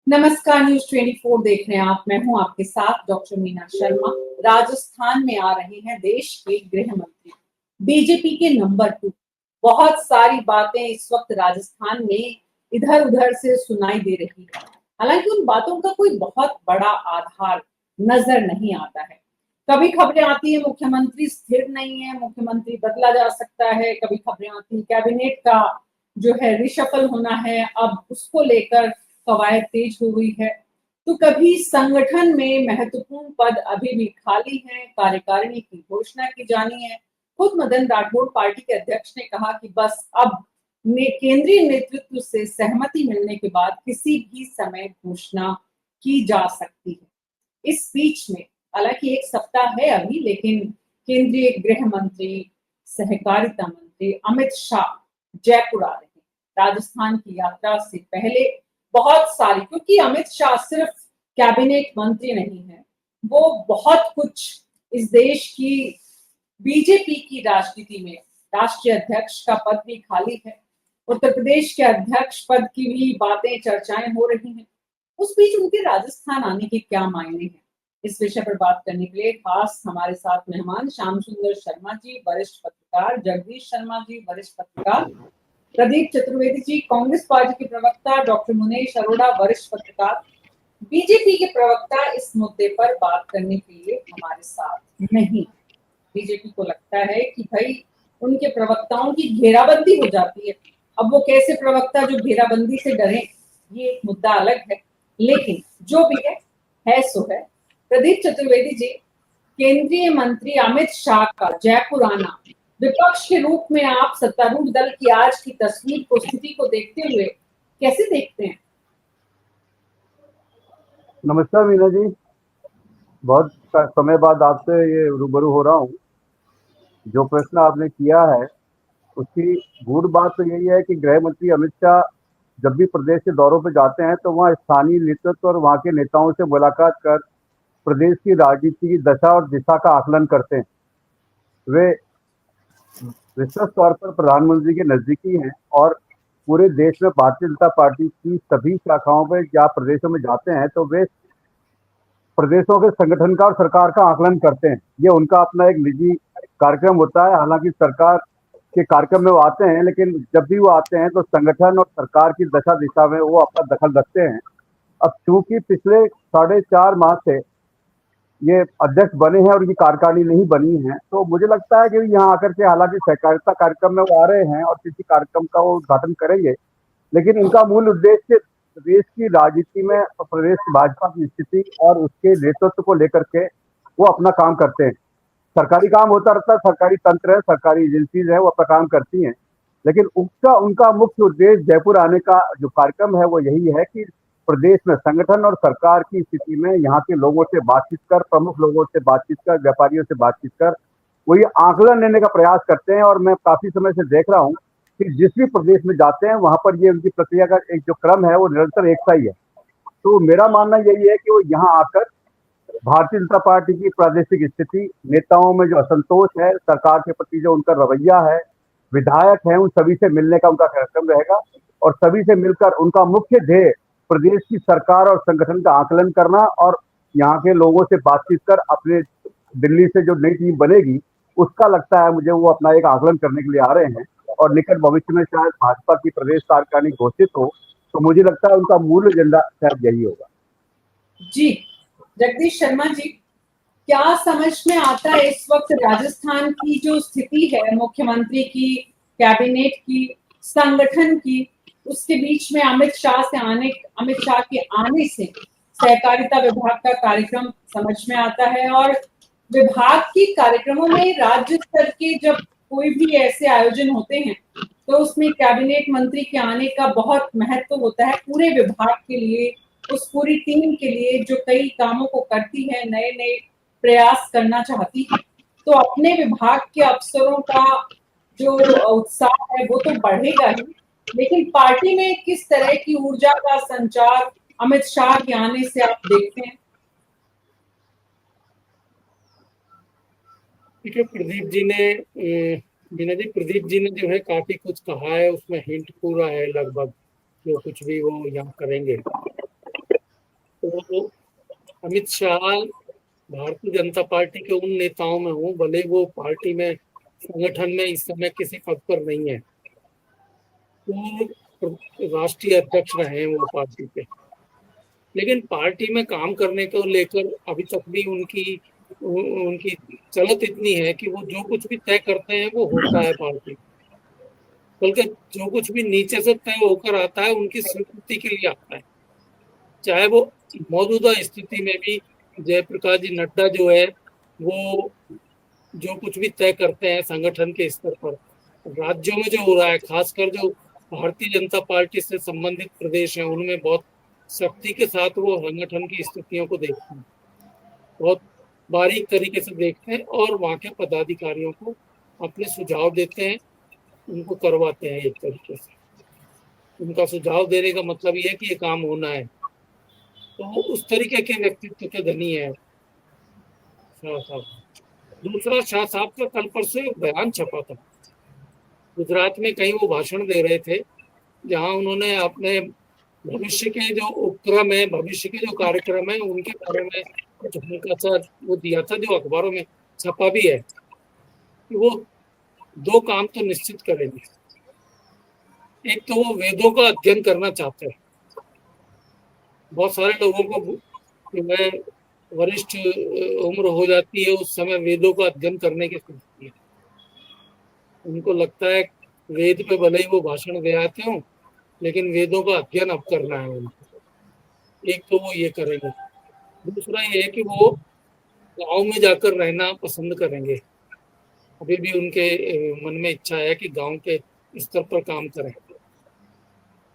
नमस्कार, न्यूज 24 देख रहे हैं आप। मैं हूं आपके साथ डॉक्टर मीना शर्मा। राजस्थान में आ रहे हैं देश के गृह मंत्री, बीजेपी के नंबर 2। बहुत सारी बातें इस वक्त राजस्थान में इधर उधर से सुनाई दे रही है। हालांकि उन बातों का कोई बहुत बड़ा आधार नजर नहीं आता है। कभी खबरें आती है मुख्यमंत्री स्थिर नहीं है, मुख्यमंत्री बदला जा सकता है। कभी खबरें आती है कैबिनेट का जो है रिशफल होना है, अब उसको लेकर कवायद तेज हो गई है। तो कभी संगठन में महत्वपूर्ण पद अभी भी खाली हैं, कार्यकारिणी की घोषणा की जानी है। खुद मदन राठौड़ पार्टी के अध्यक्ष ने कहा कि बस अब केंद्रीय नेतृत्व से सहमति मिलने के बाद किसी भी समय घोषणा की जा सकती है। इस बीच में हालांकि एक सप्ताह है अभी, लेकिन केंद्रीय गृह मंत्री, सहकारिता मंत्री अमित शाह जयपुर आ रहे हैं। राजस्थान की यात्रा से पहले बहुत सारी, क्योंकि अमित शाह सिर्फ कैबिनेट मंत्री नहीं है, वो बहुत कुछ इस देश की बीजेपी की राजनीति में राष्ट्रीय अध्यक्ष का पद भी खाली है। उत्तर प्रदेश के अध्यक्ष पद की भी बातें चर्चाएं हो रही हैं। उस बीच उनके राजस्थान आने के क्या मायने हैं, इस विषय पर बात करने के लिए खास हमारे साथ मेहमान श्याम सुंदर शर्मा जी वरिष्ठ पत्रकार, जगदीश शर्मा जी वरिष्ठ पत्रकार, प्रदीप चतुर्वेदी जी कांग्रेस पार्टी के प्रवक्ता, डॉक्टर मुनेश अरोड़ा वरिष्ठ पत्रकार, बीजेपी के प्रवक्ता इस मुद्दे पर बात करने के लिए हमारे साथ नहीं। बीजेपी को लगता है कि भाई उनके प्रवक्ताओं की घेराबंदी हो जाती है। अब वो कैसे प्रवक्ता जो घेराबंदी से डरे, ये एक मुद्दा अलग है। लेकिन जो भी है सो है। प्रदीप चतुर्वेदी जी, केंद्रीय मंत्री अमित शाह का जयपुर आना, विपक्ष के रूप में आप सत्तारूढ़ दल की आज की तस्वीर को, स्थिति को देखते हुए कैसे देखते हैं? नमस्कार मीना जी, बहुत समय बाद आपसे ये रूबरू हो रहा हूँ। जो प्रश्न आपने किया है उसकी गूढ़ बात तो यही है कि गृह मंत्री अमित शाह जब भी प्रदेश के दौरों पर जाते हैं तो वहाँ स्थानीय नेतृत्व और वहाँ के नेताओं से मुलाकात कर प्रदेश की राजनीति की दशा और दिशा का आकलन करते हैं। वे विस्तृत तौर पर प्रधानमंत्री के नजदीकी हैं और पूरे देश में भारतीय जनता पार्टी की सभी शाखाओं में या प्रदेशों में जाते हैं तो वे प्रदेशों के संगठन का और सरकार का आकलन करते हैं। ये उनका अपना एक निजी कार्यक्रम होता है। हालांकि सरकार के कार्यक्रम में वो आते हैं, लेकिन जब भी वो आते हैं तो संगठन और सरकार की दशा दिशा में वो अपना दखल रखते हैं। अब चूंकि पिछले 4.5 माह से ये अध्यक्ष बने हैं और उनकी कार्यकारिणी नहीं बनी है, तो मुझे लगता है कि यहाँ आकर के, हालांकि सहकारिता कार्यक्रम में वो आ रहे हैं और किसी कार्यक्रम का वो उद्घाटन करेंगे, लेकिन उनका मूल उद्देश्य प्रदेश की राजनीति में प्रदेश भाजपा की स्थिति और उसके नेतृत्व को लेकर के वो अपना काम करते हैं। सरकारी काम होता रहता है, सरकारी तंत्र है, सरकारी एजेंसीज है, वो अपना काम करती हैं, लेकिन उनका उनका मुख्य उद्देश्य जयपुर आने का जो कार्यक्रम है वो यही है कि प्रदेश में संगठन और सरकार की स्थिति में यहाँ के लोगों से बातचीत कर, प्रमुख लोगों से बातचीत कर, व्यापारियों से बातचीत कर वो ये आकलन लेने का प्रयास करते हैं। और मैं काफी समय से देख रहा हूँ कि जिस भी प्रदेश में जाते हैं वहां पर ये उनकी प्रक्रिया का एक जो क्रम है वो निरंतर एक सा ही है। तो मेरा मानना यही है कि वो यहाँ आकर भारतीय जनता पार्टी की प्रादेशिक स्थिति, नेताओं में जो असंतोष है, सरकार के प्रति जो उनका रवैया है, विधायक हैं, उन सभी से मिलने का उनका कार्यक्रम रहेगा और सभी से मिलकर उनका मुख्य ध्येय प्रदेश की सरकार और संगठन का आकलन करना और यहाँ के लोगों से बातचीत कर अपने दिल्ली से जो नई टीम बनेगी उसका लगता है मुझे वो अपना एक आकलन करने के लिए आ रहे हैं। और निकट भविष्य में शायद भाजपा की प्रदेश कार्यकारिणी घोषित हो, तो मुझे लगता है उनका मूल एजेंडा शायद यही होगा। जी, जगदीश शर्मा जी, क्या समझ में आता है इस वक्त राजस्थान की जो स्थिति है, मुख्यमंत्री की, कैबिनेट की, संगठन की, उसके बीच में अमित शाह के आने से सहकारिता विभाग का कार्यक्रम समझ में आता है। और विभाग के कार्यक्रमों में राज्य स्तर के जब कोई भी ऐसे आयोजन होते हैं तो उसमें कैबिनेट मंत्री के आने का बहुत महत्व होता है पूरे विभाग के लिए, उस पूरी टीम के लिए जो कई कामों को करती है, नए नए प्रयास करना चाहती है। तो अपने विभाग के अफसरों का जो उत्साह है वो तो बढ़ेगा ही, लेकिन पार्टी में किस तरह की ऊर्जा का संचार अमित शाह के आने से आप देखते हैं? देखिए, प्रदीप जी ने जो है काफी कुछ कहा है, उसमें हिंट पूरा है लगभग, जो कुछ भी वो यहाँ करेंगे। अमित शाह भारतीय जनता पार्टी के उन नेताओं में हूँ, भले वो पार्टी में संगठन में इस समय किसी पद पर नहीं है, वो राष्ट्रीय अध्यक्ष रहे हैं वो पार्टी के, लेकिन पार्टी में काम करने को लेकर अभी तक भी उनकी उनकी चलत इतनी है कि वो जो कुछ भी तय करते हैं वो होता है पार्टी, बल्कि जो कुछ भी नीचे से तय होकर आता है उनकी स्वीकृति के लिए आता है। चाहे वो मौजूदा स्थिति में भी जयप्रकाश जी नड्डा जो है वो जो कुछ भी तय करते हैं संगठन के स्तर पर, राज्यों में जो हो रहा है, खासकर जो भारतीय जनता पार्टी से संबंधित प्रदेश हैं उनमें बहुत सख्ती के साथ वो संगठन की स्थितियों को देखते हैं, बहुत बारीक तरीके से देखते हैं और वहाँ के पदाधिकारियों को अपने सुझाव देते हैं, उनको करवाते हैं। एक तरीके से उनका सुझाव देने का मतलब ये है कि ये काम होना है, तो उस तरीके के व्यक्तित्व के धनी है शाह साहब। दूसरा, शाह साहब का कल परसों एक बयान छपा था, गुजरात में कहीं वो भाषण दे रहे थे, जहां उन्होंने अपने भविष्य के जो उपक्रम है, भविष्य के जो कार्यक्रम है, उनके बारे में कुछ हल्का सा वो दिया था, जो अखबारों में छपा भी है कि वो 2 काम तो निश्चित करेंगे। एक तो वो वेदों का अध्ययन करना चाहते हैं। बहुत सारे लोगों को जो है वरिष्ठ उम्र हो जाती है उस समय वेदों का अध्ययन करने की सोचती है, उनको लगता है वेद पे भले ही वो भाषण दे आते हों, लेकिन वेदों का अध्ययन अब करना है उनको। एक तो वो ये करेंगे। दूसरा ये है कि वो गांव में जाकर रहना पसंद करेंगे। अभी भी उनके मन में इच्छा है कि गांव के स्तर पर काम करें।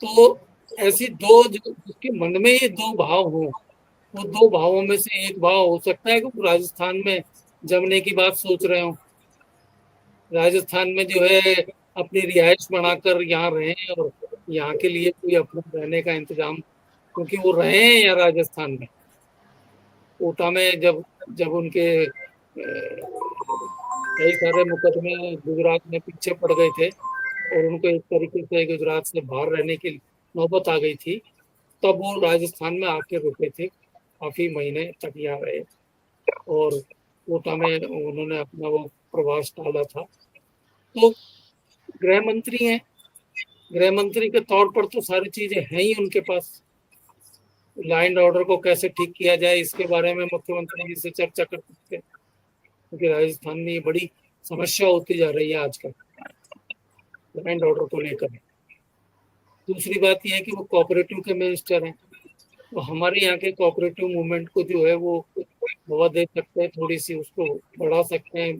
तो ऐसी दो, जिसके मन में ये 2 भाव हों, वो 2 भावों में से एक भाव हो सकता है कि वो राजस्थान में जमने की बात सोच रहे हो, राजस्थान में जो है अपनी रिहाइश बनाकर यहाँ रहें और यहाँ के लिए कोई अपना रहने का इंतजाम, क्योंकि वो रहे हैं यहाँ राजस्थान में। कोटा में जब उनके कई सारे मुकदमे गुजरात में पीछे पड़ गए थे और उनको एक तरीके से गुजरात से बाहर रहने की नौबत आ गई थी, तब वो राजस्थान में आके रुके थे, काफी महीने तक यहाँ रहे और कोटा में उन्होंने अपना वो प्रवास टाला था। तो गृह मंत्री हैं, गृह मंत्री के तौर पर तो सारी चीजें हैं ही उनके पास। लॉ एंड ऑर्डर को कैसे ठीक किया जाए इसके बारे में मुख्यमंत्री जी से चर्चा कर सकते हैं, क्योंकि राजस्थान में ये बड़ी समस्या होती जा रही है आजकल लॉ एंड ऑर्डर को लेकर। दूसरी बात यह है कि वो कोऑपरेटिव के मिनिस्टर हैं, तो हमारे यहाँ के कोऑपरेटिव मूवमेंट को जो है वो हवा दे सकते हैं, थोड़ी सी उसको बढ़ा सकते हैं,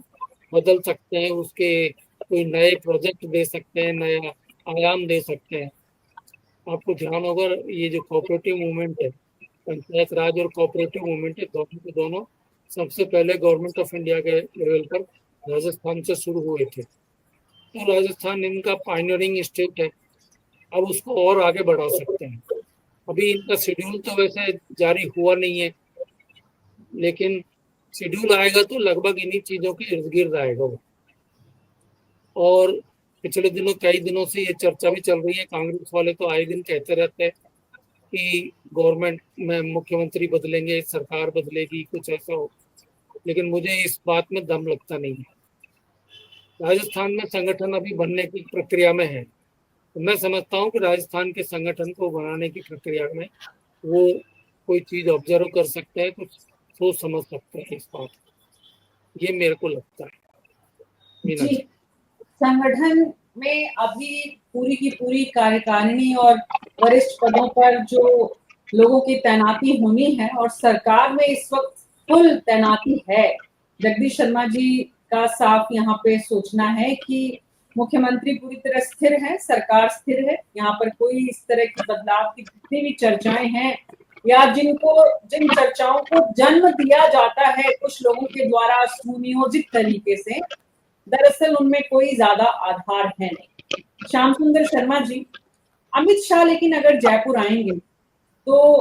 बदल सकते हैं, उसके कोई नए प्रोजेक्ट दे सकते हैं, नया आयाम दे सकते हैं। आपको ध्यान होगा ये जो कोऑपरेटिव मूवमेंट है, पंचायत राज और कोऑपरेटिव मूवमेंट है, दोनों के दोनों सबसे पहले गवर्नमेंट ऑफ इंडिया के लेवल पर राजस्थान से शुरू हुए थे। तो राजस्थान इनका पायनियरिंग स्टेट है, अब उसको और आगे बढ़ा सकते हैं। अभी इनका शेड्यूल तो वैसे जारी हुआ नहीं है, लेकिन शेड्यूल आएगा तो लगभग इन्हीं चीजों के इर्द गिर्द आएगा वो। और पिछले दिनों कई दिनों से ये चर्चा भी चल रही है, कांग्रेस वाले तो आए दिन कहते रहते हैं कि गवर्नमेंट में मुख्यमंत्री बदलेंगे, सरकार बदलेगी, कुछ ऐसा हो, लेकिन मुझे इस बात में दम लगता नहीं है। राजस्थान में संगठन अभी बनने की प्रक्रिया में है, तो मैं समझता हूँ कि राजस्थान के संगठन को बनाने की प्रक्रिया में वो कोई चीज ऑब्जर्व कर सकते हैं, कुछ सोच समझ सकते हैं इस बात, ये मेरे को लगता है। जी, संगठन में अभी पूरी की पूरी कार्यकारिणी और वरिष्ठ पदों पर जो लोगों की तैनाती होनी है और सरकार में इस वक्त फुल तैनाती है। जगदीश शर्मा जी का साफ यहाँ पे सोचना है कि मुख्यमंत्री पूरी तरह स्थिर है, सरकार स्थिर है, यहाँ पर कोई इस तरह की बदलाव की जितनी भी चर्चाएं हैं या जिन चर्चाओं को जन्म दिया जाता है कुछ लोगों के द्वारा सुनियोजित तरीके से, दरअसल उनमें कोई ज्यादा आधार है नहीं। श्याम सुंदर शर्मा जी, अमित शाह लेकिन अगर जयपुर आएंगे तो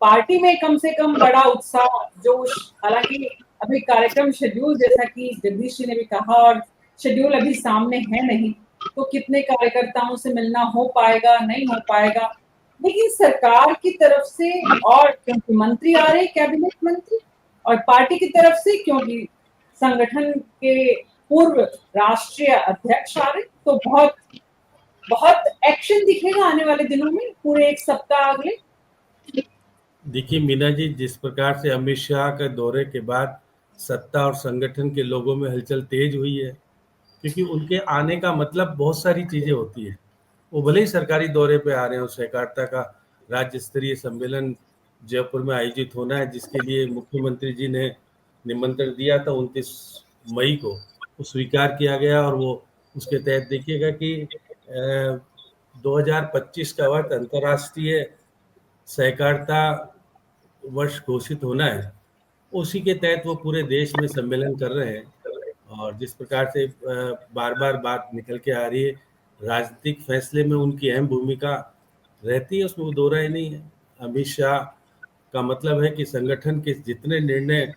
पार्टी में कम से कम बड़ा उत्साह जोश, हालांकि अभी कार्यक्रम शेड्यूल जैसा कि जगदीश जी ने भी कहा और शेड्यूल अभी सामने है नहीं, तो कितने कार्यकर्ताओं से मिलना हो पाएगा नहीं हो पाएगा, लेकिन सरकार की तरफ से, और क्योंकि मंत्री आ रहे कैबिनेट मंत्री, और पार्टी की तरफ से क्योंकि संगठन के पूर्व राष्ट्रीय अध्यक्ष आ रहे, तो बहुत बहुत एक्शन दिखेगा आने वाले दिनों में, पूरे एक सप्ताह अगले। देखिए मीना जी, जिस प्रकार से अमित शाह के दौरे के बाद सत्ता और संगठन के लोगों में हलचल तेज हुई है, क्योंकि उनके आने का मतलब बहुत सारी चीजें होती है। वो भले ही सरकारी दौरे पे आ रहे हो, सहकारिता का राज्य स्तरीय सम्मेलन जयपुर में आयोजित होना है, जिसके लिए मुख्यमंत्री जी ने निमंत्रण दिया था 29 मई को, वो स्वीकार किया गया। और वो उसके तहत देखिएगा कि 2025 का वर्ष अंतर्राष्ट्रीय सहकारिता वर्ष घोषित होना है, उसी के तहत वो पूरे देश में सम्मेलन कर रहे हैं। और जिस प्रकार से बार बार बात निकल के आ रही है, राजनीतिक फैसले में उनकी अहम भूमिका रहती है, उसमें वो दो राय नहीं है। अमित शाह का मतलब है कि संगठन के जितने निर्णय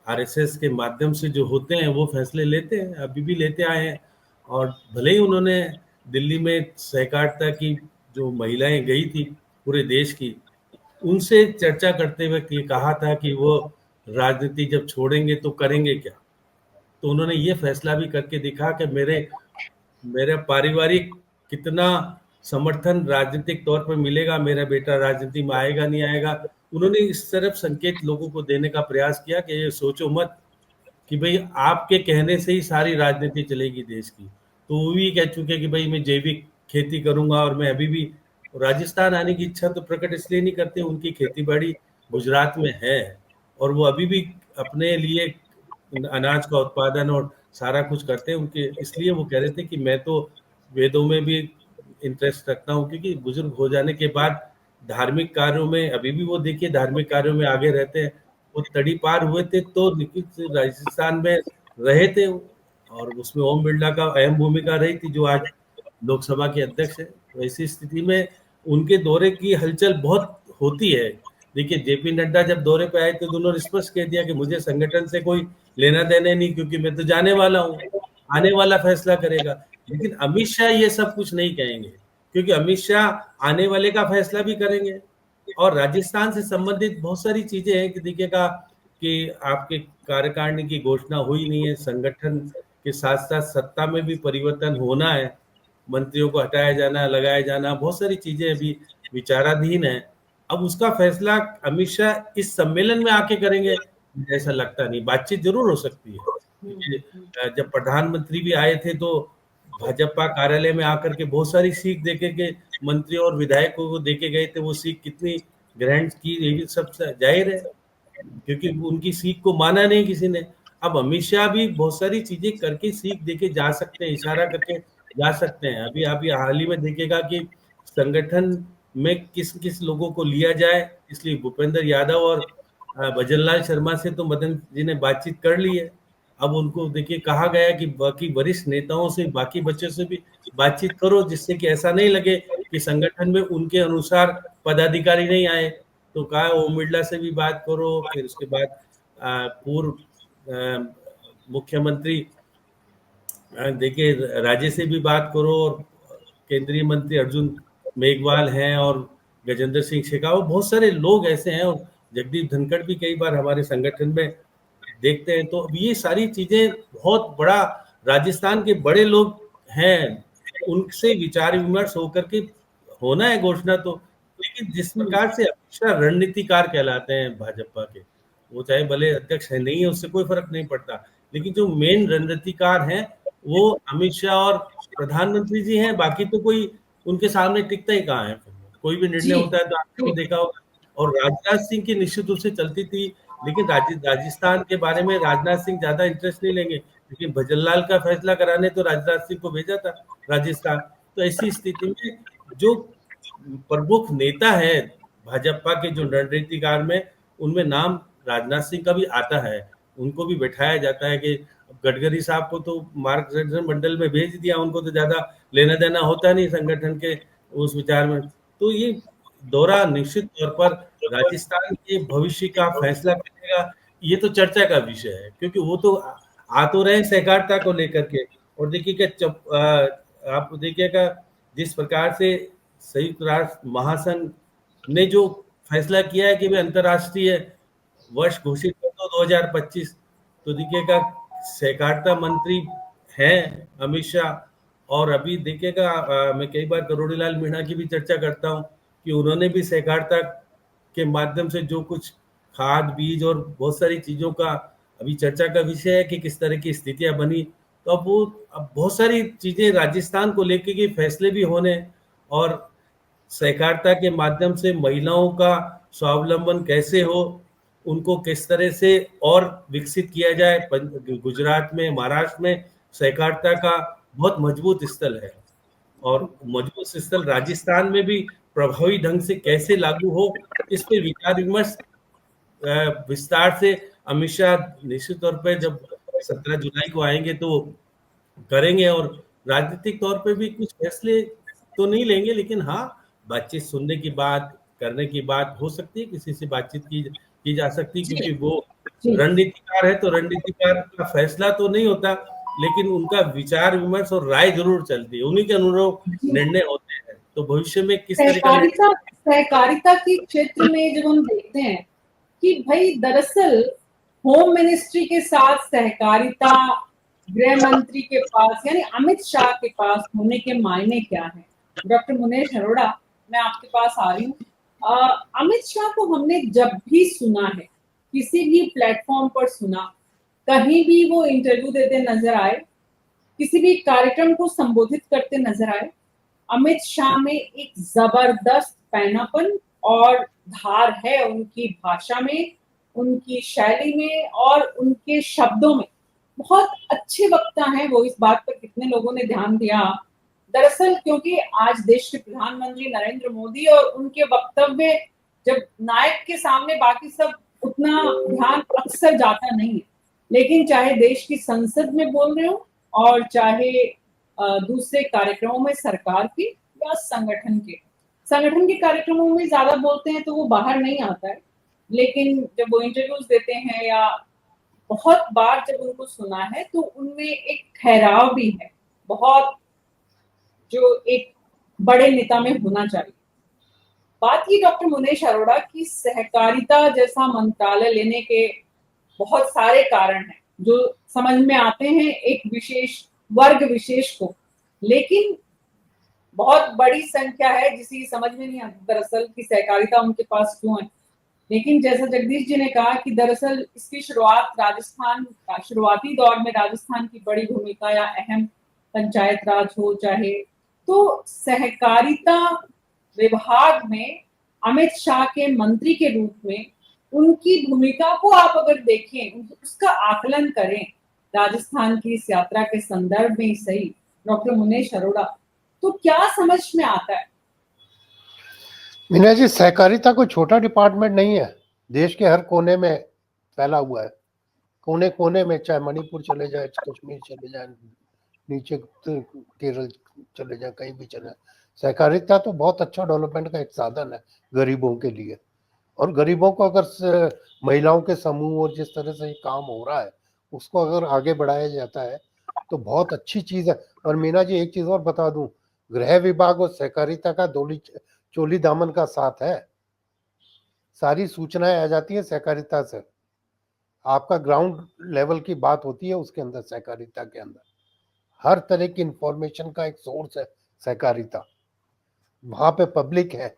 आरएसएस के माध्यम से जो होते हैं वो फैसले लेते हैं, अभी भी लेते आए हैं। और भले ही उन्होंने दिल्ली में सहकारिता की जो महिलाएं गई थी पूरे देश की, उनसे चर्चा करते हुए ये कहा था कि वो राजनीति जब छोड़ेंगे तो करेंगे क्या। तो उन्होंने ये फैसला भी करके दिखा कि मेरा पारिवारिक कितना समर्थन राजनीतिक तौर पर मिलेगा, मेरा बेटा राजनीति में आएगा नहीं आएगा। उन्होंने इस तरफ संकेत लोगों को देने का प्रयास किया कि ये सोचो मत कि भाई आपके कहने से ही सारी राजनीति चलेगी देश की। तो वो भी कह चुके कि भाई मैं जैविक खेती करूंगा, और मैं अभी भी राजस्थान आने की इच्छा तो प्रकट इसलिए नहीं करते, उनकी खेती बाड़ी गुजरात में है और वो अभी भी अपने लिए अनाज का उत्पादन और सारा कुछ करते हैं उनके, इसलिए वो कह रहे थे कि मैं तो वेदों में भी इंटरेस्ट रखता हूँ, क्योंकि बुजुर्ग हो जाने के बाद धार्मिक कार्यों में अभी भी वो देखिए धार्मिक कार्यों में आगे रहते हैं। वो तड़ी पार हुए थे तो निखिल से राजस्थान में रहे थे, और उसमें ओम बिरला का अहम भूमिका रही थी जो आज लोकसभा के अध्यक्ष है। तो ऐसी स्थिति में उनके दौरे की हलचल बहुत होती है। देखिए जेपी नड्डा जब दौरे पे आए थे तो उन्होंने स्पष्ट कह दिया कि मुझे संगठन से कोई लेना देना नहीं, क्योंकि मैं तो जाने वाला हूँ, आने वाला फैसला करेगा। लेकिन अमित शाह ये सब कुछ नहीं कहेंगे, क्योंकि अमित शाह आने वाले का फैसला भी करेंगे। और राजस्थान से संबंधित बहुत सारी चीजें हैं कि देखिएगा कि आपके कार्यकारिणी की घोषणा हुई नहीं है, संगठन के साथ साथ सत्ता में भी परिवर्तन होना है, मंत्रियों को हटाया जाना, लगाया जाना, बहुत सारी चीजें अभी विचाराधीन है। अब उसका फैसला अमित शाह इस सम्मेलन में आके करेंगे ऐसा लगता नहीं। बातचीत जरूर हो सकती है, क्योंकि जब प्रधानमंत्री भी आए थे तो भाजपा कार्यालय में आकर के बहुत सारी सीख देके के मंत्री और विधायकों को देके गए थे। वो सीख कितनी ग्रहण की ये भी सब जाहिर है, क्योंकि उनकी सीख को माना नहीं किसी ने। अब अमित शाह भी बहुत सारी चीजें करके सीख देके जा सकते हैं, इशारा करके जा सकते हैं। अभी आप ये हाल ही में देखिएगा कि संगठन में किस किस लोगों को लिया जाए, इसलिए भूपेंद्र यादव और भजनलाल शर्मा से तो मदन जी ने बातचीत कर ली है। अब उनको देखिए कहा गया कि बाकी वरिष्ठ नेताओं से, बाकी बच्चों से भी बातचीत करो, जिससे कि ऐसा नहीं लगे कि संगठन में उनके अनुसार पदाधिकारी नहीं आए। तो कहा ओम बिरला से भी बात करो, फिर उसके बाद पूर्व मुख्यमंत्री देखिए राज्य से भी बात करो, और केंद्रीय मंत्री अर्जुन मेघवाल हैं, और गजेंद्र सिंह शेखावत, बहुत सारे लोग ऐसे हैं, और जगदीप धनखड़ भी कई बार हमारे संगठन में देखते हैं। तो अब ये सारी चीजें बहुत बड़ा, राजस्थान के बड़े लोग हैं, उनसे विचार विमर्श होकर के होना है घोषणा तो। लेकिन जिस प्रकार से अमित शाह रणनीतिकार कहलाते हैं भाजपा के, वो चाहे भले अध्यक्ष है नहीं है, उससे कोई फर्क नहीं पड़ता, लेकिन जो मेन रणनीतिकार हैं वो अमित शाह और प्रधानमंत्री जी हैं। बाकी तो कोई उनके सामने टिकता ही कहाँ है। कोई भी निर्णय होता है तो आपने देखा होगा। और राजनाथ सिंह की निश्चित रूप से चलती थी, लेकिन राजस्थान के बारे में राजनाथ सिंह ज्यादा इंटरेस्ट नहीं लेंगे, लेकिन भजनलाल का फैसला कराने तो राजनाथ सिंह को भेजा था राजस्थान। तो ऐसी स्थिति में जो प्रमुख नेता है भाजपा के, जो रणनीतिकार में, उनमें नाम राजनाथ सिंह का भी आता है। उनको भी बैठाया जाता है कि गडकरी साहब को तो मार्गदर्शन मंडल में भेज दिया, उनको तो ज्यादा लेना देना होता नहीं संगठन के उस विचार में। तो ये दौरा निश्चित तौर पर राजस्थान के भविष्य का फैसला करेगा, ये तो चर्चा का विषय है, क्योंकि वो तो आ तो रहे सहकारिता को लेकर के। और देखिएगा आप देखिएगा जिस प्रकार से संयुक्त राष्ट्र महासंघ ने जो फैसला किया है कि वे अंतर्राष्ट्रीय वर्ष घोषित कर दो 2025, तो देखिएगा सहकारिता मंत्री हैं अमित शाह। और अभी देखिएगा मैं कई बार करोड़ीलाल मीणा की भी चर्चा करता हूँ कि उन्होंने भी सहकारिता के माध्यम से जो कुछ खाद बीज और बहुत सारी चीजों का अभी चर्चा का विषय है कि किस तरह की स्थितियां बनी, तो अब बहुत सारी चीजें राजस्थान को लेके के फैसले भी होने, और सहकारिता के माध्यम से महिलाओं का स्वावलंबन कैसे हो, उनको किस तरह से और विकसित किया जाए। गुजरात में, महाराष्ट्र में सहकारिता का बहुत मजबूत स्थल है, और मजबूत स्थल राजस्थान में भी प्रभावी ढंग से कैसे लागू हो, इस पे विचार विमर्श विस्तार से अमित शाह निश्चित तौर पे जब 17 जुलाई को आएंगे तो करेंगे। और राजनीतिक तौर पे भी कुछ फैसले तो नहीं लेंगे, लेकिन हाँ, बातचीत सुनने की बात, करने की बात हो सकती है, किसी से बातचीत की जा सकती है, क्योंकि वो जी। रणनीतिकार है, तो रणनीतिकार का फैसला तो नहीं होता, लेकिन उनका विचार विमर्श और राय जरूर चलती है, उन्हीं के अनुरूप जी। निर्णय होते हैं। तो भविष्य में किस तरह का सहकारिता के क्षेत्र में जब हम देखते हैं कि भाई दरअसल होम मिनिस्ट्री के साथ सहकारिता गृह मंत्री के पास यानी अमित शाह के पास होने के मायने क्या है। डॉक्टर मुनेश अरोड़ा, मैं आपके पास आ रही हूँ। अमित शाह को हमने जब भी सुना है, किसी भी प्लेटफॉर्म पर सुना, कहीं भी वो इंटरव्यू देते नजर आए, किसी भी कार्यक्रम को संबोधित करते नजर आए, अमित शाह में एक जबरदस्त पैनापन और धार है उनकी भाषा में, उनकी शैली में और उनके शब्दों में। बहुत अच्छे वक्ता हैं वो, इस बात पर कितने लोगों ने ध्यान दिया। दरअसल क्योंकि आज देश के प्रधानमंत्री नरेंद्र मोदी और उनके वक्तव्य जब नायक के सामने बाकी सब उतना ध्यान अक्सर जाता नहीं है, लेकिन चाहे देश की संसद में बोल रहे हो और चाहे दूसरे कार्यक्रमों में सरकार के या संगठन के कार्यक्रमों में ज्यादा बोलते हैं तो वो बाहर नहीं आता है, लेकिन जब वो इंटरव्यूज देते हैं या बहुत बार जब उनको सुना है तो उनमें एक ठहराव भी है, बहुत जो एक बड़े नेता में होना चाहिए। बात की डॉक्टर मुनेश अरोड़ा की सहकारिता जैसा मंत्रालय लेने के बहुत सारे कारण हैं जो समझ में आते हैं एक विशेष वर्ग विशेष को, लेकिन बहुत बड़ी संख्या है जिसे समझ में नहीं आती दरअसल कि सहकारिता उनके पास क्यों है। लेकिन जैसा जगदीश जी ने कहा कि दरअसल इसकी शुरुआत राजस्थान शुरुआती दौर में राजस्थान की बड़ी भूमिका या अहम पंचायत राज हो चाहे, तो सहकारिता विभाग में अमित शाह के मंत्री के रूप में उनकी भूमिका को आप अगर देखें, उसका आकलन करें राजस्थान की इस यात्रा के संदर्भ में ही सही, डॉक्टर मुनेश अरोड़ा, तो क्या समझ में आता है? मीना जी, सहकारिता कोई छोटा डिपार्टमेंट नहीं है, देश के हर कोने में फैला हुआ है, कोने कोने में, चाहे मणिपुर चले जाए, कश्मीर चले जाए, नीचे केरल चले जाए, कहीं भी चले जाए, सहकारिता तो बहुत अच्छा डेवलपमेंट का एक साधन है गरीबों के लिए। और गरीबों को अगर महिलाओं के समूह और जिस तरह से ये काम हो रहा है उसको अगर आगे बढ़ाया जाता है तो बहुत अच्छी चीज है। और मीना जी एक चीज और बता दूं, गृह विभाग और सहकारिता का चोली दामन का साथ है, सारी सूचनाएं आ जाती है सहकारिता से, आपका ग्राउंड लेवल की बात होती है उसके अंदर, सहकारिता के अंदर हर तरह की इंफॉर्मेशन का एक सोर्स है सहकारिता, वहां पे पब्लिक है,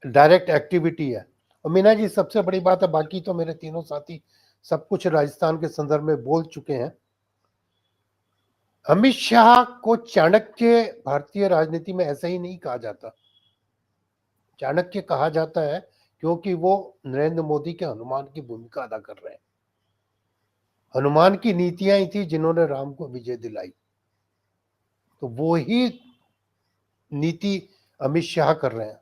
डायरेक्ट एक्टिविटी है। और मीना जी सबसे बड़ी बात है, बाकी तो मेरे तीनों साथी सब कुछ राजस्थान के संदर्भ में बोल चुके हैं। अमित शाह को चाणक्य भारतीय राजनीति में ऐसा ही नहीं कहा जाता, चाणक्य कहा जाता है क्योंकि वो नरेंद्र मोदी के हनुमान की भूमिका अदा कर रहे हैं। हनुमान की नीतियां ही थी जिन्होंने राम को विजय दिलाई, तो वो ही नीति अमित शाह कर रहे हैं।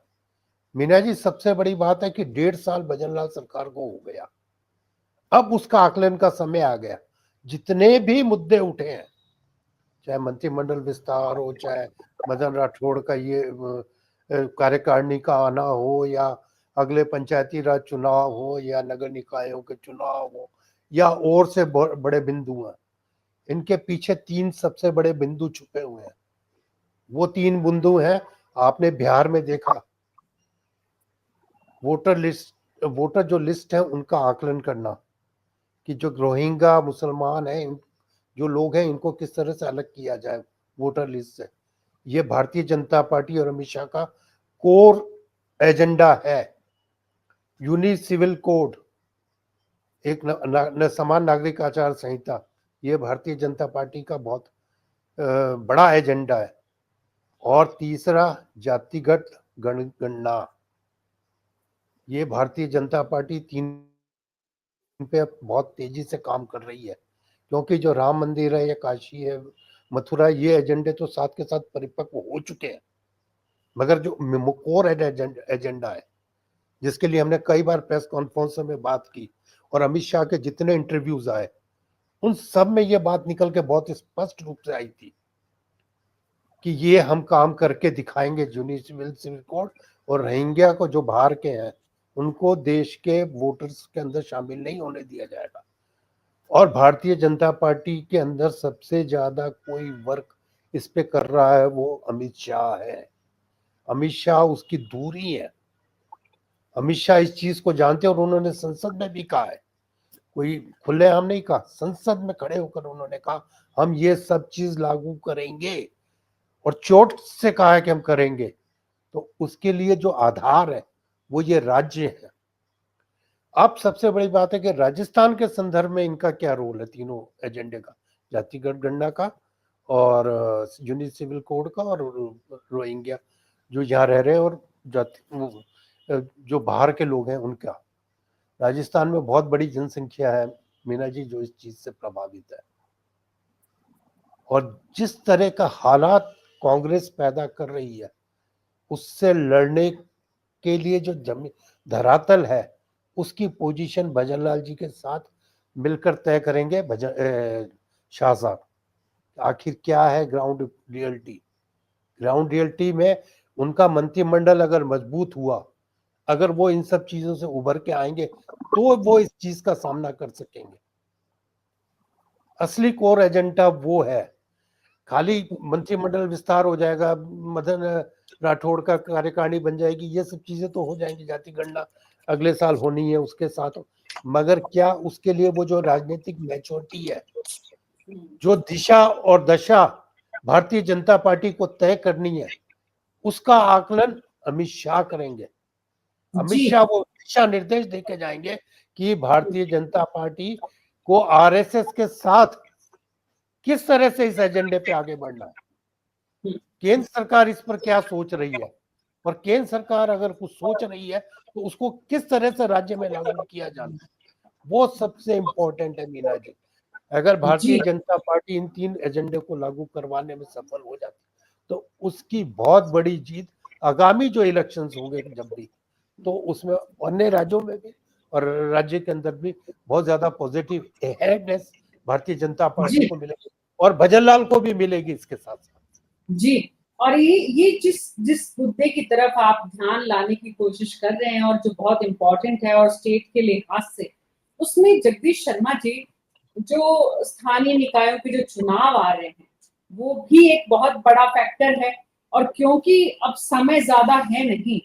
मीना जी सबसे बड़ी बात है कि 1.5 साल भजनलाल सरकार को हो गया, अब उसका आकलन का समय आ गया। जितने भी मुद्दे उठे हैं, चाहे मंत्रिमंडल विस्तार हो, चाहे मदन राठौड़ का ये कार्यकारिणी का आना हो, या अगले पंचायती राज चुनाव हो, या नगर निकायों के चुनाव हो, या और से बड़े बिंदु हैं, इनके पीछे 3 सबसे बड़े बिंदु छुपे हुए हैं। वो 3 बिंदु हैं आपने बिहार में देखा वोटर जो लिस्ट है उनका आकलन करना कि जो रोहिंग्या मुसलमान हैं, जो लोग हैं, इनको किस तरह से अलग किया जाए वोटर लिस्ट से। ये भारतीय जनता पार्टी और अमित शाह का कोर एजेंडा है। यूनिक सिविल कोड, एक समान नागरिक आचार संहिता, ये भारतीय जनता पार्टी का बहुत बड़ा एजेंडा है। और तीसरा जातिगत गणना, ये भारतीय जनता पार्टी तीन पे बहुत तेजी से काम कर रही है, क्योंकि जो राम मंदिर है या काशी है, मथुरा, ये एजेंडे तो साथ के साथ परिपक्व हो चुके हैं, मगर जो कोर एजेंडा है जिसके लिए हमने कई बार प्रेस कॉन्फ्रेंस में बात की और अमित शाह के जितने इंटरव्यूज आए उन सब में ये बात निकल के बहुत स्पष्ट रूप से आई थी कि ये हम काम करके दिखाएंगे यूनिवर्सल सिविल कोड, और रोहिंग्या को जो बाहर के हैं उनको देश के वोटर्स के अंदर शामिल नहीं होने दिया जाएगा। और भारतीय जनता पार्टी के अंदर सबसे ज्यादा कोई वर्क इस पे कर रहा है वो अमित शाह है। अमित शाह उसकी दूरी है। अमित शाह इस चीज को जानते हैं और उन्होंने संसद में भी कहा है, कोई खुलेआम नहीं कहा, संसद में खड़े होकर उन्होंने कहा हम ये सब चीज लागू करेंगे, और चोट से कहा है कि हम करेंगे। तो उसके लिए जो आधार है वो ये राज्य है। अब सबसे बड़ी बात है कि राजस्थान के संदर्भ में इनका क्या रोल है तीनों एजेंडे का, जातिगत गणना का और यूनिक सिविल कोड का और रोहिंग्या जो यहाँ रह रहे हैं और जो बाहर के लोग हैं उनका। राजस्थान में बहुत बड़ी जनसंख्या है मीना जी जो इस चीज से प्रभावित है, और जिस तरह का हालात कांग्रेस पैदा कर रही है उससे लड़ने के लिए जो जमीन धरातल है उसकी पोजीशन भजनलाल जी के साथ मिलकर तय करेंगे। शाह साहब, आखिर क्या है ग्राउंड रियलिटी। ग्राउंड रियलिटी में उनका मंत्रिमंडल अगर मजबूत हुआ, अगर वो इन सब चीजों से उभर के आएंगे तो वो इस चीज का सामना कर सकेंगे। असली कोर एजेंडा वो है। खाली मंत्रिमंडल विस्तार हो जाएगा, मदन राठौड़ का कार्यकारिणी बन जाएगी, ये सब चीजें तो हो जाएंगी, जाति गणना अगले साल होनी है उसके साथ, मगर क्या उसके लिए वो जो राजनीतिक मैच्योरिटी है, जो दिशा और दशा भारतीय जनता पार्टी को तय करनी है, उसका आकलन अमित शाह करेंगे। अमित शाह वो दिशा निर्देश देके जाएंगे कि भारतीय जनता पार्टी को आरएसएस के साथ किस तरह से इस एजेंडे पे आगे बढ़ना है। केंद्र सरकार इस पर क्या सोच रही है, और केंद्र सरकार अगर कुछ सोच रही है तो उसको किस तरह से राज्य में लागू किया जाना है, वो सबसे इंपॉर्टेंट है मीना जी। अगर भारतीय जनता पार्टी इन तीन एजेंडे को लागू करवाने में सफल हो जाती तो उसकी बहुत बड़ी जीत आगामी जो इलेक्शंस होंगे जब भी, तो उसमें अन्य राज्यों में भी और राज्य के अंदर भी बहुत ज्यादा पॉजिटिव अहेडनेस भारतीय जनता पार्टी को मिलेगी और भजनलाल को भी मिलेगी इसके साथ साथ। जी, और ये जिस मुद्दे की तरफ आप ध्यान लाने की कोशिश कर रहे हैं और जो बहुत इम्पोर्टेंट है और स्टेट के लिहाज से, उसमें जगदीश शर्मा जी जो स्थानीय निकायों के जो चुनाव आ रहे हैं वो भी एक बहुत बड़ा फैक्टर है। और क्योंकि अब समय ज्यादा है नहीं,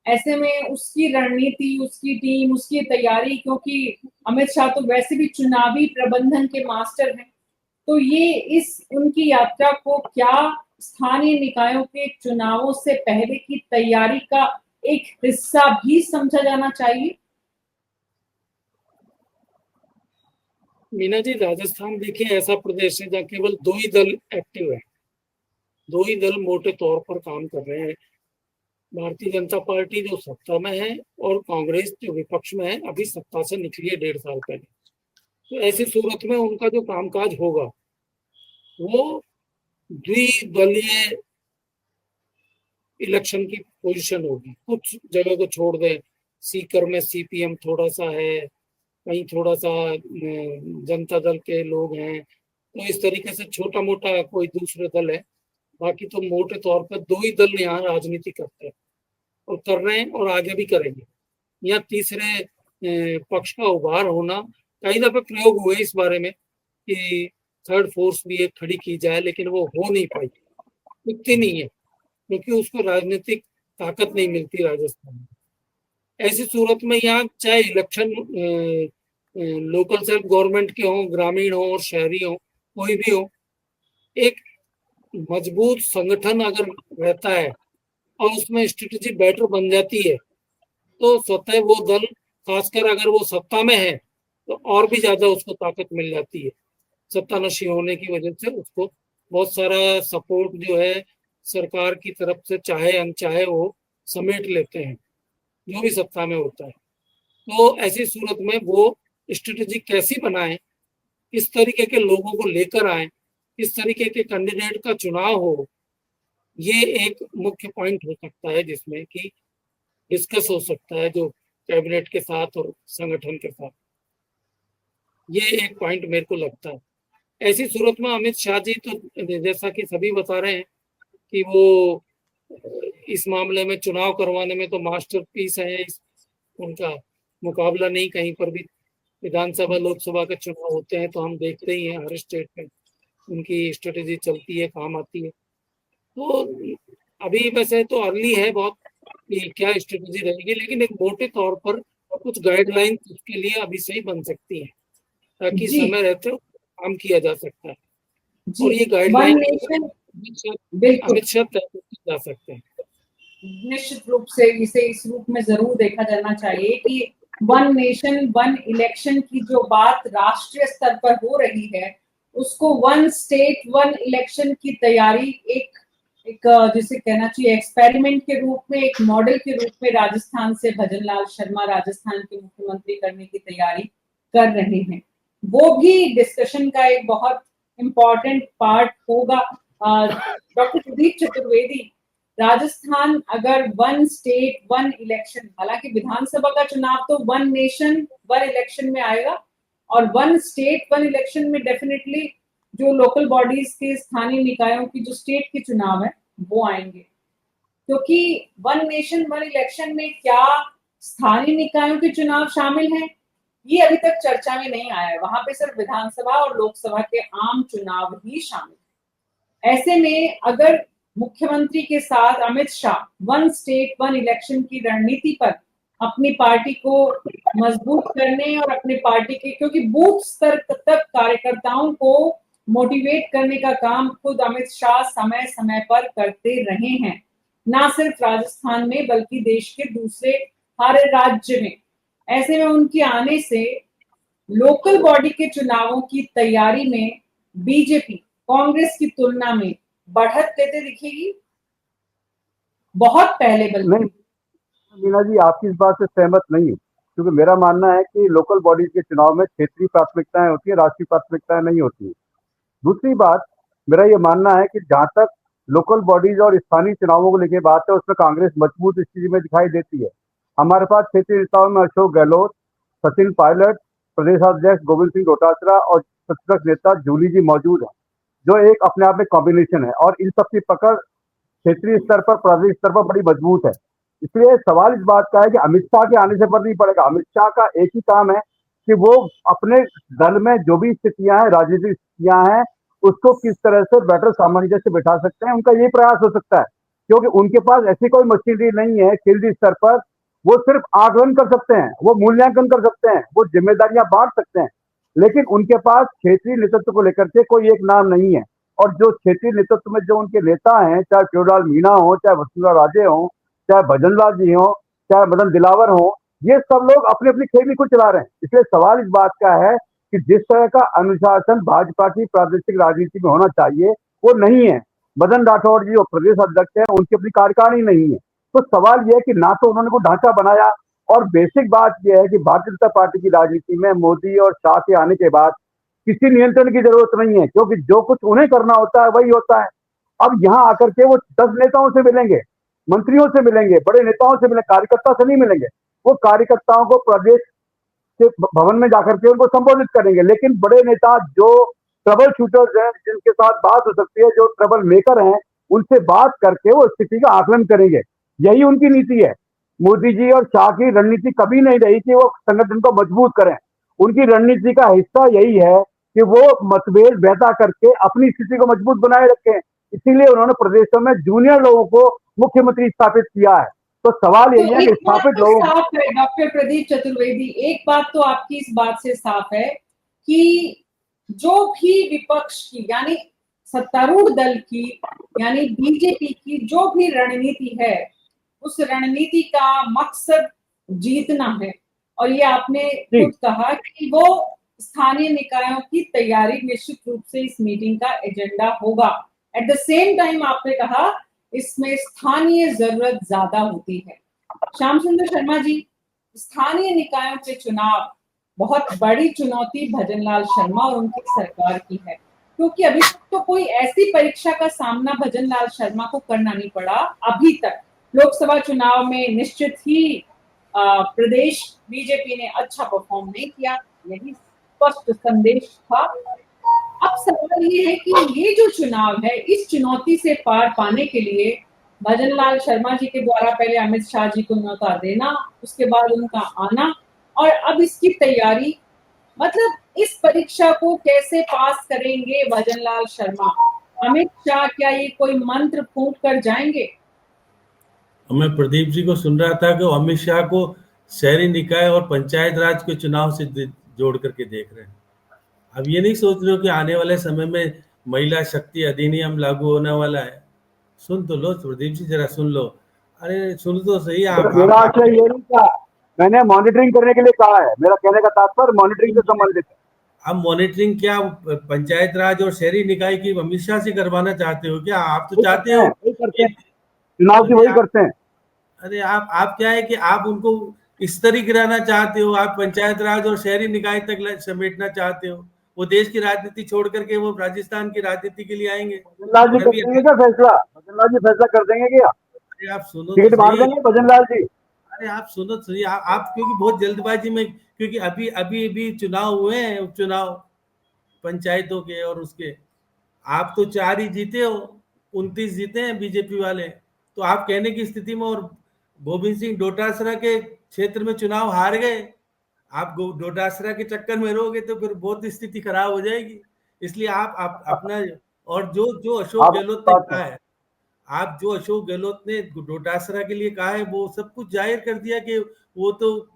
ऐसे में उसकी रणनीति, उसकी टीम, उसकी तैयारी, क्योंकि अमित शाह तो वैसे भी चुनावी प्रबंधन के मास्टर हैं, तो ये इस उनकी यात्रा को क्या स्थानीय निकायों के चुनावों से पहले की तैयारी का एक हिस्सा भी समझा जाना चाहिए? मीना जी, राजस्थान देखिए ऐसा प्रदेश है जहाँ केवल दो ही दल एक्टिव है, दो ही दल मोटे तौर पर काम कर रहे हैं। भारतीय जनता पार्टी जो सत्ता में है और कांग्रेस जो विपक्ष में है, अभी सत्ता से निकली है 1.5 साल पहले। तो ऐसी सूरत में उनका जो कामकाज होगा वो द्विदलीय इलेक्शन की पोजीशन होगी। कुछ जगह को छोड़ दे, सीकर में सीपीएम थोड़ा सा है, कहीं थोड़ा सा जनता दल के लोग हैं, तो इस तरीके से छोटा मोटा कोई दूसरे दल है। बाकी तो मोटे तौर पर दो ही दल यहाँ राजनीति करते हैं और कर रहे हैं और आगे भी करेंगे। यहाँ तीसरे पक्ष का उभार होना, कई दफे प्रयोग हुए इस बारे में कि थर्ड फोर्स भी एक खड़ी की जाए, लेकिन वो हो नहीं पाई, दिखती नहीं है। क्योंकि उसको राजनीतिक ताकत नहीं मिलती राजस्थान में। ऐसी सूरत में यहाँ चाहे इलेक्शन लोकल सेल्फ गवर्नमेंट के हों, ग्रामीण हो और शहरी हो, कोई भी हो, एक मजबूत संगठन अगर रहता है और उसमें स्ट्रेटेजी बेटर बन जाती है तो स्वतः वो दल, खासकर अगर वो सत्ता में है, तो और भी ज्यादा उसको ताकत मिल जाती है। सत्तानशी होने की वजह से उसको बहुत सारा सपोर्ट जो है सरकार की तरफ से चाहे अनचाहे वो समेट लेते हैं, जो भी सत्ता में होता है। तो ऐसी सूरत में वो स्ट्रेटेजी कैसी बनाए, किस तरीके के लोगों को लेकर आए, किस तरीके के कैंडिडेट का चुनाव हो, ये एक मुख्य पॉइंट हो सकता है जिसमें कि डिस्कस हो सकता है जो कैबिनेट के साथ और संगठन के साथ। ये एक पॉइंट मेरे को लगता है। ऐसी सूरत में अमित शाह जी तो जैसा कि सभी बता रहे हैं कि वो इस मामले में चुनाव करवाने में तो मास्टरपीस है, उनका मुकाबला नहीं कहीं पर भी। विधानसभा लोकसभा के चुनाव होते हैं तो हम देखते ही हैं हर स्टेट में उनकी स्ट्रेटेजी चलती है, काम आती है। तो अभी वैसे तो अर्ली है बहुत कि क्या स्ट्रेटेजी रहेगी, लेकिन एक मोटे तौर पर कुछ गाइडलाइन उसके लिए अभी से ही बन सकती है ताकि जी। समय रहते काम किया जा सकता है। जी, और ये वन गाइडलाइन नेशन, बिल्कुल अमित शाह तय जा सकते हैं। निश्चित रूप से इसे इस रूप में जरूर देखा जाना चाहिए कि वन नेशन वन इलेक्शन की जो बात राष्ट्रीय स्तर पर हो रही है, उसको वन स्टेट वन इलेक्शन की तैयारी एक एक जिसे कहना चाहिए एक्सपेरिमेंट के रूप में, एक मॉडल के रूप में राजस्थान से भजन लाल शर्मा राजस्थान के मुख्यमंत्री करने की तैयारी कर रहे हैं। वो भी डिस्कशन का एक बहुत इम्पोर्टेंट पार्ट होगा। डॉक्टर सुदीप चतुर्वेदी, राजस्थान अगर वन स्टेट वन इलेक्शन, हालांकि विधानसभा का चुनाव तो वन नेशन वन इलेक्शन में आएगा और वन स्टेट वन इलेक्शन में डेफिनेटली जो लोकल बॉडीज के स्थानीय निकायों की जो स्टेट के चुनाव है वो आएंगे, क्योंकि वन नेशन वन इलेक्शन में क्या स्थानीय निकायों के चुनाव शामिल हैं ये अभी तक चर्चा में नहीं आया है। वहां पे सिर्फ विधानसभा और लोकसभा के आम चुनाव ही शामिल है। ऐसे में अगर मुख्यमंत्री के साथ Amit Shah one state one election की रणनीति पर अपनी पार्टी को मजबूत करने और अपनी पार्टी के, क्योंकि बूथ स्तर तक कार्यकर्ताओं को मोटिवेट करने का काम खुद अमित शाह समय समय पर करते रहे हैं, ना सिर्फ राजस्थान में बल्कि देश के दूसरे हर राज्य में। ऐसे में उनके आने से लोकल बॉडी के चुनावों की तैयारी में बीजेपी कांग्रेस की तुलना में बढ़त लेते दिखेगी बहुत पहले। नहीं मीना जी, आपकी इस बात से सहमत नहीं हूँ, क्योंकि मेरा मानना है कि लोकल बॉडीज के चुनाव में क्षेत्रीय प्राथमिकताएं होती है, राष्ट्रीय प्राथमिकताएं नहीं होती है। दूसरी बात, मेरा ये मानना है कि जहां तक लोकल बॉडीज और स्थानीय चुनावों को लेकर बात है, उसमें कांग्रेस मजबूत स्थिति में दिखाई देती है। हमारे पास क्षेत्रीय नेताओं में अशोक गहलोत, सचिन पायलट, प्रदेश अध्यक्ष गोविंद सिंह डोटासरा और प्रतिपक्ष नेता जूली जी मौजूद है, जो एक अपने आप में कॉम्बिनेशन है और इन सबकी पकड़ क्षेत्रीय स्तर पर प्रादेशिक स्तर पर बड़ी मजबूत है। इसलिए सवाल इस बात का है कि अमित शाह के आने से फर्क नहीं पड़ेगा। अमित शाह का एक ही काम है कि वो अपने दल में जो भी स्थितियां हैं, राजनीतिक स्थितियां हैं, उसको किस तरह से बेटर सामंजस्य से बैठा सकते हैं, उनका यही प्रयास हो सकता है। क्योंकि उनके पास ऐसी कोई मशीनरी नहीं है फील्ड स्तर पर, वो सिर्फ आकलन कर सकते हैं, वो मूल्यांकन कर सकते हैं, वो जिम्मेदारियां बांट सकते हैं, लेकिन उनके पास क्षेत्रीय नेतृत्व को लेकर के कोई एक नाम नहीं है। और जो क्षेत्रीय नेतृत्व में जो उनके नेता हैं, चाहे शिवलाल मीणा हो, चाहे वसुंधरा राजे हो, चाहे भजनलाल जी हो, चाहे मदन दिलावर हो, ये सब लोग अपनी अपनी खेली को चला रहे हैं। इसलिए सवाल इस बात का है कि जिस तरह का अनुशासन भाजपा की प्रादेशिक राजनीति में होना चाहिए वो नहीं है। मदन राठौड़ जी जो प्रदेश अध्यक्ष है, उनकी अपनी कार्यकारिणी नहीं है। तो सवाल यह है कि ना तो उन्होंने कोई ढांचा बनाया, और बेसिक बात यह है कि भारतीय जनता पार्टी की राजनीति में मोदी और शाह के आने के बाद किसी नियंत्रण की जरूरत नहीं है, क्योंकि जो कुछ उन्हें करना होता है वही होता है। अब यहाँ आकर के वो 10 नेताओं से मिलेंगे, मंत्रियों से मिलेंगे, बड़े नेताओं से मिलेंगे, कार्यकर्ता से नहीं मिलेंगे। वो कार्यकर्ताओं को प्रदेश के भवन में जाकर के उनको संबोधित करेंगे, लेकिन बड़े नेता जो ट्रबल शूटर्स हैं, जिनके साथ बात हो सकती है, जो ट्रबल मेकर हैं, उनसे बात करके वो स्थिति का आकलन करेंगे। यही उनकी नीति है। मोदी जी और शाह की रणनीति कभी नहीं रही कि वो संगठन को मजबूत करें। उनकी रणनीति का हिस्सा यही है कि वो मतभेद पैदा करके अपनी स्थिति को मजबूत बनाए रखें। इसीलिए उन्होंने प्रदेशों में जूनियर लोगों को मुख्यमंत्री स्थापित किया है। तो सवाल यही तो है कि एक बात स्थापित तो लोगों साफ है डॉक्टर प्रदीप चतुर्वेदी, एक बात तो आपकी इस बात से साफ है कि जो भी विपक्ष की यानी सत्तारूढ़ दल की यानी बीजेपी की जो भी रणनीति है, उस रणनीति का मकसद जीतना है। और ये आपने जी। खुद कहा कि वो स्थानीय निकायों की तैयारी निश्चित रूप से इस मीटिंग का एजेंडा होगा। एट द सेम टाइम आपने कहा इसमें स्थानीय जरूरत ज्यादा होती है। श्याम सुंदर शर्मा जी, स्थानीय निकायों के चुनाव बहुत बड़ी चुनौती भजनलाल शर्मा और उनकी सरकार की है, क्योंकि अभी तक तो कोई ऐसी परीक्षा का सामना भजनलाल शर्मा को करना नहीं पड़ा। अभी तक लोकसभा चुनाव में निश्चित ही प्रदेश बीजेपी ने अच्छा परफॉर्म नहीं किया, यही स्पष्ट संदेश था। अब सवाल ये है कि ये जो चुनाव है, इस चुनौती से पार पाने के लिए भजनलाल शर्मा जी के द्वारा पहले अमित शाह जी को न्योता देना, उसके बाद उनका आना और अब इसकी तैयारी, मतलब इस परीक्षा को कैसे पास करेंगे भजनलाल शर्मा? अमित शाह क्या ये कोई मंत्र फूंक कर जाएंगे? मैं प्रदीप जी को सुन रहा था कि अमित शाह को शहरी निकाय और पंचायत राज के चुनाव से जोड़ करके देख रहे हैं। अब ये नहीं सोच रहे हो कि आने वाले समय में महिला शक्ति अधिनियम लागू होने वाला है। सुन तो लो प्रदीप जी, जरा सुन लो। अरे सुन तो सही। मेरा आशय ये नहीं था, मैंने मॉनिटरिंग करने के लिए कहा है। मेरा कहने का तात्पर्य मॉनिटरिंग से संबंधित है। अब मॉनिटरिंग क्या पंचायत राज और शहरी निकाय की अमित शाह से करवाना चाहते हो क्या? आप तो चाहते हो वही करते हैं, चुनाव की वही करते हैं। अरे आप क्या है कि आप उनको इस तरह गिराना चाहते हो। आप पंचायत राज और शहरी निकाय तक समेटना चाहते हो। वो देश की राजनीति छोड़ करके वो राजस्थान की राजनीति के लिए आएंगे। भजनलाल जी कर देंगे क्या फैसला? भजनलाल जी फैसला कर देंगे क्या? अरे आप सुनो टिकट तो बांट सही। देंगे भजनलाल जी? अरे आप सुनो तो सही। आप क्योंकि बहुत जल्दबाजी में, क्योंकि अभी अभी अभी चुनाव हुए हैं, उपचुनाव पंचायतों के और उसके। आप तो 4 ही जीते हो, 29 जीते हैं बीजेपी वाले। तो आप कहने की स्थिति में, और गोविंद सिंह डोटासरा के क्षेत्र में चुनाव हार गए, आप डोटासरा के चक्कर में रहोगे तो फिर बहुत स्थिति खराब हो जाएगी। इसलिए आप अपना, और जो जो अशोक गहलोत ने कहा है, आप जो अशोक गहलोत ने डोटासरा के लिए कहा है, वो सब कुछ जाहिर कर दिया कि वो तो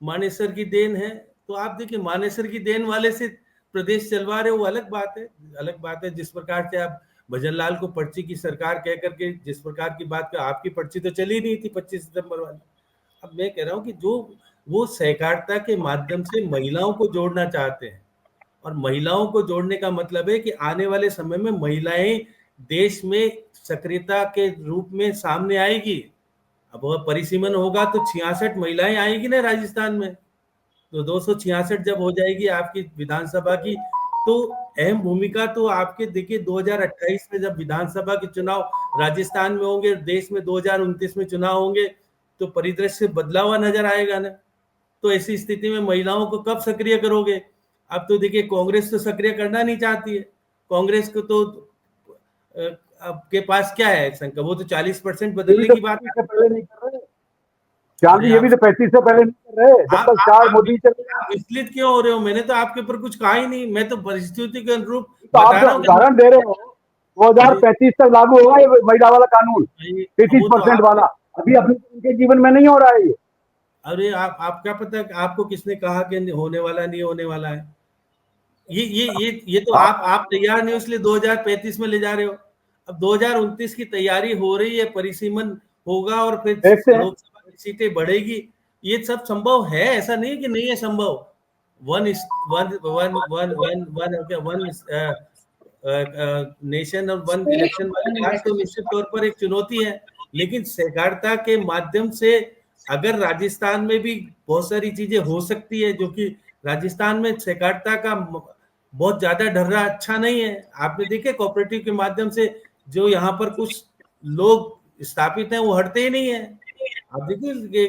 मानेसर की देन है। तो आप देखिए, मानेसर की देन वाले से प्रदेश चलवा रहे, वो अलग बात है। अलग बात है जिस प्रकार से आप भजनलाल को पर्ची की सरकार कह करके जिस प्रकार की बात कर, आपकी पर्ची तो चली नहीं थी 25 सितंबर वाली। अब मैं कह रहा हूं कि जो वो सहकारिता के माध्यम से महिलाओं को जोड़ना चाहते हैं, और महिलाओं को जोड़ने का मतलब है कि आने वाले समय में महिलाएं देश में सक्रियता के रूप में सामने आएगी। अब वह परिसीमन होगा तो 66 महिलाएं आएगी ना राजस्थान में। तो 266 जब हो जाएगी आपकी विधानसभा की, तो अहम भूमिका तो आपके देखिए 2028 में जब विधानसभा के चुनाव राजस्थान में होंगे, देश में 2029 में चुनाव होंगे, तो परिदृश्य बदला हुआ नजर आएगा ना। तो ऐसी स्थिति में महिलाओं को कब सक्रिय करोगे? अब तो देखिए, कांग्रेस तो सक्रिय करना नहीं चाहती है। कांग्रेस को तो अब के पास क्या है शंका, वो तो 40% बदलने की बात से पहले नहीं कर रहे श्याम जी, ये भी तो 35 से पहले नहीं कर रहे। जब तक चार मोदी चले, विचलित क्यों हो रहे हो? मैंने तो आपके ऊपर कुछ कहा ही नहीं। मैं तो परिस्थिति के अनुरूप तो आप बता रहा जो हूँ। उदाहरण दे रहे हो 2035 तक लागू होगा ये महिला वाला कानून, 33% वाला। अभी अपने उनके जीवन में नहीं हो रहा है ये। अरे आप क्या पता आपको किसने कहा कि होने वाला नहीं होने वाला है? ये तो आप तैयार नहीं हो, इसलिए 2035 में ले जा रहे हो। अब 2029 की तैयारी हो रही है, परिसीमन होगा और फिर लोकसभा की सीटें बढ़ेगी। ये सब संभव है, ऐसा नहीं कि नहीं है संभव। वन नेशन और वन इलेक्शन वाली बात तो निश्चित तौर पर एक चुनौती है, लेकिन सहकारिता के माध्यम से अगर राजस्थान में भी बहुत सारी चीजें हो सकती है, जो कि राजस्थान में सहकारिता का बहुत ज्यादा ढर्रा अच्छा नहीं है। आपने देखे कोऑपरेटिव के माध्यम से जो यहाँ पर कुछ लोग स्थापित हैं, वो हटते ही नहीं है। आप देखिए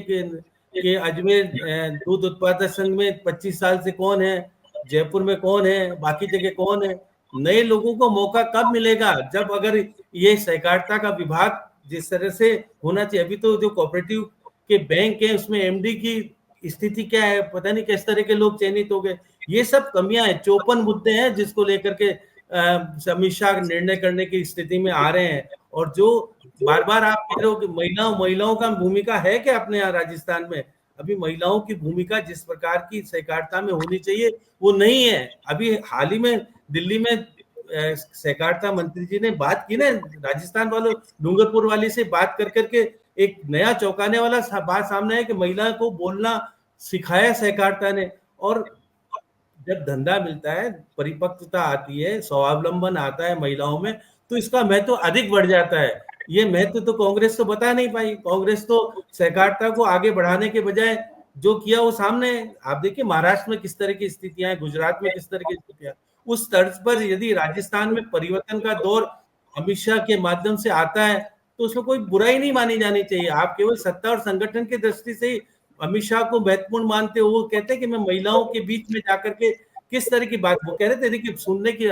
कि अजमेर दूध उत्पादक संघ में 25 साल से कौन है, जयपुर में कौन है, बाकी जगह कौन है। नए लोगों को मौका कब मिलेगा? जब अगर ये सहकारिता का विभाग जिस तरह से होना चाहिए। अभी तो जो कोऑपरेटिव के बैंक है उसमें एमडी की स्थिति क्या है, पता नहीं किस तरह के लोग चयनित हो गए। ये सब कमियां हैं, 54 मुद्दे हैं जिसको लेकर के अमित शाह निर्णय करने की स्थिति में आ रहे हैं। और जो बार बार आप कह रहे हो कि महिलाओं का भूमिका है क्या अपने यहाँ राजस्थान में? अभी महिलाओं की भूमिका जिस प्रकार की सहकारिता में होनी चाहिए वो नहीं है। अभी हाल ही में दिल्ली में सहकारिता मंत्री जी ने बात की ना, राजस्थान वालों डूंगरपुर वाली से बात कर करके एक नया चौंकाने वाला बात सामने है कि महिला को बोलना सिखाया सहकारिता ने। और जब धंधा मिलता है, परिपक्वता आती है, स्वावलंबन आता है महिलाओं में, तो इसका महत्व अधिक बढ़ जाता है। ये महत्व तो कांग्रेस तो बता नहीं पाई। कांग्रेस तो सहकारिता को आगे बढ़ाने के बजाय जो किया वो सामने है। आप देखिए महाराष्ट्र में किस तरह की स्थितियां हैं, गुजरात में किस तरह की स्थितियां। उस तर्ज पर यदि राजस्थान में परिवर्तन का दौर अमित शाह के माध्यम से आता है तो उसमें कोई बुराई नहीं मानी जानी चाहिए। आप केवल सत्ता और संगठन की दृष्टि से ही अमित शाह को महत्वपूर्ण मानते हो। वो कहते हैं कि मैं महिलाओं के बीच में जाकर के किस तरह की बात, वो कह रहे थे देखिए सुनने की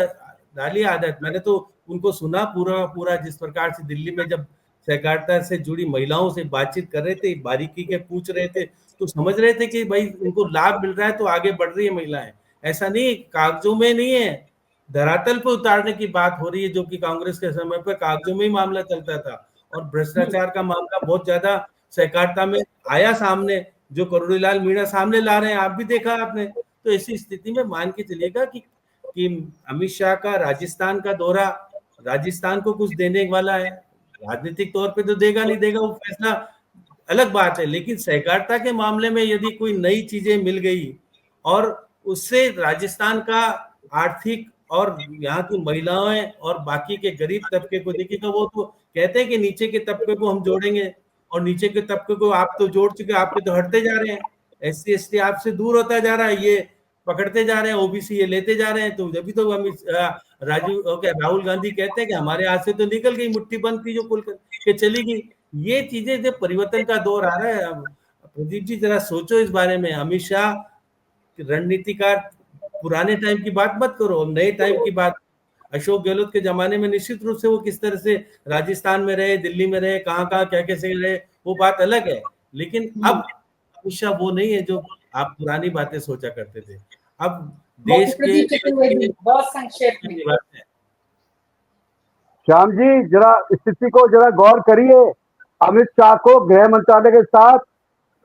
डाली आदत, मैंने तो उनको सुना पूरा जिस प्रकार से दिल्ली में जब सहकारिता से जुड़ी महिलाओं से बातचीत कर रहे थे, बारीकी के पूछ रहे थे, तो समझ रहे थे कि भाई उनको लाभ मिल रहा है तो आगे बढ़ रही है महिलाएं। ऐसा नहीं, कागजों में नहीं है, धरातल पर उतारने की बात हो रही है, जो कि कांग्रेस के समय पर कागजों में ही मामला चलता था। और भ्रष्टाचार का मामला बहुत ज्यादा सहकारिता में आया सामने, जो करोड़ीलाल मीणा सामने ला रहे हैं, आप भी देखा आपने। तो ऐसी स्थिति में मान के चलिएगा कि अमित शाह का राजस्थान का दौरा राजस्थान को कुछ देने वाला है। राजनीतिक तौर पे तो देगा नहीं देगा, वो फैसला अलग बात है, लेकिन सहकारिता के मामले में यदि कोई नई चीजें मिल गई और उससे राजस्थान का आर्थिक और यहाँ की महिलाएं और बाकी के गरीब तबके को देखिएगा, वो तो कहते हैं कि नीचे के तबके को हम जोड़ेंगे, और नीचे के तबके को आप तो जोड़ चुके, आपके तो हटते जा रहे हैं। SC ST आपसे दूर होता जा रहा है, ये पकड़ते जा रहे हैं, OBC ये लेते जा रहे हैं। तो अभी तो राहुल गांधी कहते हैं कि हमारे हाथ से तो निकल गई, मुट्ठी बंद थी जो खुल के चली गई। ये चीजें जब परिवर्तन का दौर आ रहा है, अब प्रदीप जी जरा सोचो इस बारे में। अमित शाह रणनीतिकार, पुराने टाइम की बात मत करो, नए टाइम की बात। अशोक गहलोत के जमाने में निश्चित रूप से वो किस तरह से राजस्थान में रहे, दिल्ली में रहे, कहाँ क्या कैसे रहे, वो बात अलग है। लेकिन अब अमित शाह वो नहीं है जो आप पुरानी बातें सोचा करते थे। अब देश के बहुत संक्षेप में श्याम जी जरा स्थिति को जरा गौर करिए। अमित शाह को गृह मंत्रालय के साथ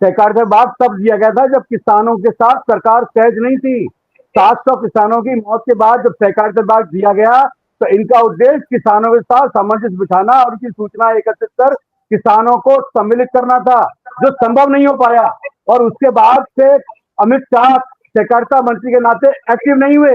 सहकारिता विभाग तब दिया गया था जब किसानों के साथ सरकार सहज नहीं थी। 700 किसानों की मौत के बाद जब सहकारिता विभाग दिया गया तो इनका उद्देश्य किसानों के साथ सामंजस्य बिठाना और उनकी सूचना एकत्रित कर किसानों को सम्मिलित करना था, जो संभव नहीं हो पाया। और उसके बाद से अमित शाह सहकारिता मंत्री के नाते एक्टिव नहीं हुए।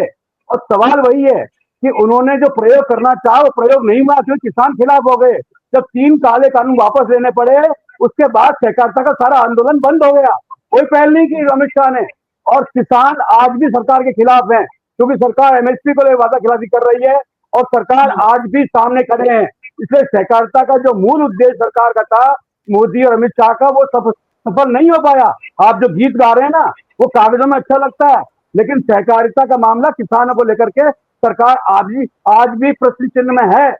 और सवाल वही है कि उन्होंने जो प्रयोग करना चाहा वो प्रयोग नहीं हुआ, क्योंकि किसान खिलाफ हो गए। जब 3 काले कानून वापस लेने पड़े उसके बाद सहकारिता का सारा आंदोलन बंद हो गया। कोई पहल नहीं की अमित शाह ने। और किसान आज भी सरकार के खिलाफ हैं, क्योंकि सरकार MSP को वादा खिलाफी कर रही है और सरकार आज भी सामने खड़े हैं। इसलिए सहकारिता का जो मूल उद्देश्य सरकार का था, मोदी और अमित शाह का, वो सफल नहीं हो पाया। आप जो गीत गा रहे हैं ना, वो कागजों में अच्छा लगता है, लेकिन सहकारिता का मामला किसानों को लेकर के सरकार आज भी प्रश्न चिन्ह में है।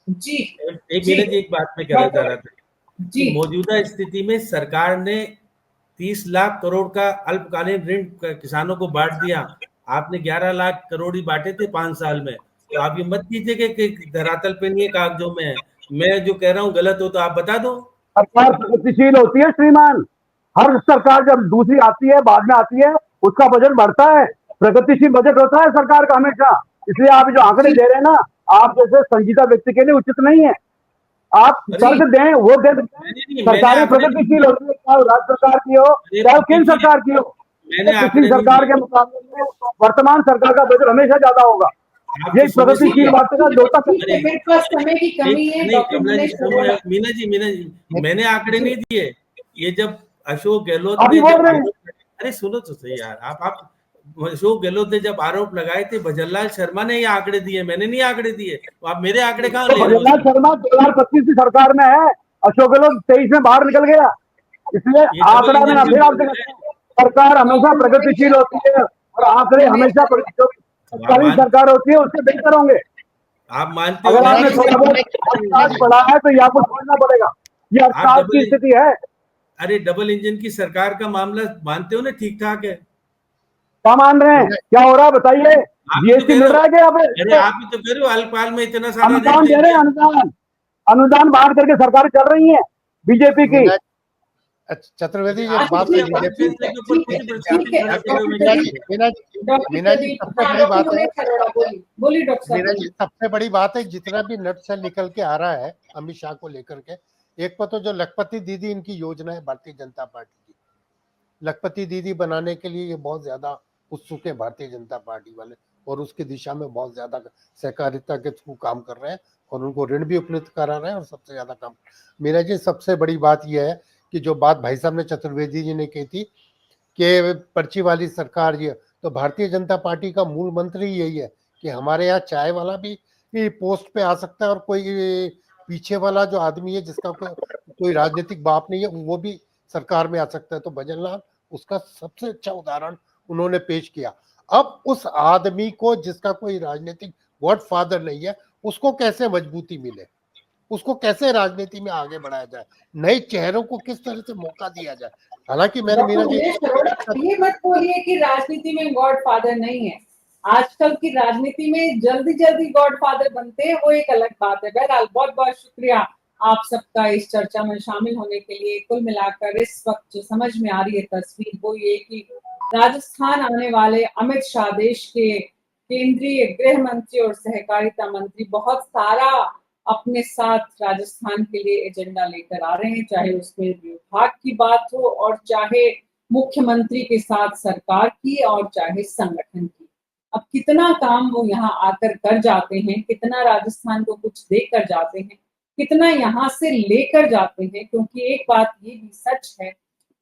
जी एक बात मैं कहना चाह रहा था कि मौजूदा स्थिति में सरकार ने 30 लाख करोड़ का अल्पकालीन ऋण किसानों को बांट दिया। आपने 11 लाख करोड़ ही बांटे थे 5 साल में। तो आप ये मत कीजिए कि धरातल पे नहीं है, कागजों में है। मैं जो कह रहा हूँ गलत हो तो आप बता दो। सरकार प्रगतिशील होती है श्रीमान। हर सरकार जब दूसरी आती है, बाद में आती है, उसका बजट बढ़ता है। प्रगतिशील बजट होता है सरकार का हमेशा। इसलिए आप जो आंकड़े दे रहे हैं ना, आप जैसे संजीदा व्यक्ति के लिए उचित नहीं है। आप तर्क दें, वो दें। सरकारें प्रगतिशील होती है, चाहे राज्य सरकार की हो चाहे केंद्र सरकार की हो। पिछली सरकार के मुकाबले में वर्तमान सरकार का बजट हमेशा ज्यादा होगा। ये प्रगतिशील बात का समय की कमी है। मीना जी मैंने आंकड़े नहीं दिए। ये जब अशोक गहलोत ने अरे सुनो तो सही यार, आप अशोक गहलोत ने जब आरोप लगाए थे, भजनलाल शर्मा ने ये आंकड़े दिए, मैंने नहीं आंकड़े दिए। तो आप मेरे आंकड़े कहाँ ले रहे हो? भजनलाल शर्मा 2025 की सरकार में है, अशोक गहलोत 23 में बाहर निकल गया। इसलिए आंकड़ा में फिर आपसे सरकार हमेशा प्रगतिशील होती है और आंकड़े हमेशा सरकारी सरकार होती है उससे बेहतर होंगे। आप मानते हो? अगर आपने थोड़ा बहुत पढ़ा है तो ये आपको समझना पड़ेगा, ये अर्थशास्त्र की स्थिति है। अरे डबल इंजन की सरकार का मामला मानते हो ना, ठीक ठाक है? क्या मान रहे हैं? क्या हो रहा है बताइए। जीएसटी मिल रहा है क्या यहाँ अरे पे? आप ही तो कह रहे हो अल्पाल में इतना सारा अनुदान रेट दे रहे हैं, अनुदान अनुदान बांट करके सरकार चल रही है बीजेपी की। मीना चतुर्वेदी जी आज बात ठीक तो है, बीजेपी ठीक है, के ऊपर ठीक है, कोई प्रश्न ठीक है, खड़ा करे हुए डॉक्टर नहीं प्रदीप, है। डॉक्टर मीना जी प्रदीप, सबसे हाँ, बड़ी डॉक्टर बात है, मुनीष अरोड़ा बोलिए, बोलिए डॉक्टर साहब मीना जी बोलिए। सबसे बड़ी बात है जितना भी नट से निकल के आ रहा है अमित शाह को लेकर के, एक पर तो जो लखपति दीदी इनकी योजना है भारतीय जनता पार्टी की, लखपति दीदी बनाने के लिए ये बहुत ज्यादा उत्सुक है भारतीय जनता पार्टी वाले, और उसकी दिशा में बहुत ज्यादा सहकारिता के थ्रू काम कर रहे हैं और उनको ऋण भी उपलब्ध करा रहे हैं और सबसे ज्यादा काम। मीना जी सबसे बड़ी बात यह है कि जो बात भाई साहब ने चतुर्वेदी जी ने कही थी कि पर्ची वाली सरकार ये, तो भारतीय जनता पार्टी का मूल मंत्र ही यही है कि हमारे यहाँ चाय वाला भी पोस्ट पे आ सकता है और कोई पीछे वाला जो आदमी है जिसका कोई राजनीतिक बाप नहीं है वो भी सरकार में आ सकता है। तो भजन लाल उसका सबसे अच्छा उदाहरण उन्होंने पेश किया। अब उस आदमी को जिसका कोई राजनीतिक गॉड फादर नहीं है उसको कैसे मजबूती मिले, उसको कैसे राजनीति में आगे बढ़ाया जाए, नए चेहरों को किस तरह से मौका दिया जाए। हालांकि मैंने डॉक्टर मीना जी मुनीष अरोड़ा, ये मत बोलिए कि राजनीति में गॉड फादर नहीं है। आजकल की राजनीति में जल्दी जल्दी गॉड फादर बनते हैं, वो एक अलग बात है। बहरहाल बहुत बहुत शुक्रिया आप सबका इस चर्चा में शामिल होने के लिए। कुल मिलाकर इस वक्त जो समझ में आ रही है तस्वीर वो ये कि राजस्थान आने वाले अमित शाह देश के केंद्रीय गृह मंत्री और सहकारिता मंत्री बहुत सारा अपने साथ राजस्थान के लिए एजेंडा लेकर आ रहे हैं, चाहे उसमें विभाग की बात हो और चाहे मुख्यमंत्री के साथ सरकार की और चाहे संगठन की। अब कितना काम वो यहाँ आकर कर जाते हैं, कितना राजस्थान को कुछ देकर जाते हैं, कितना यहाँ से लेकर जाते हैं, क्योंकि एक बात ये भी सच है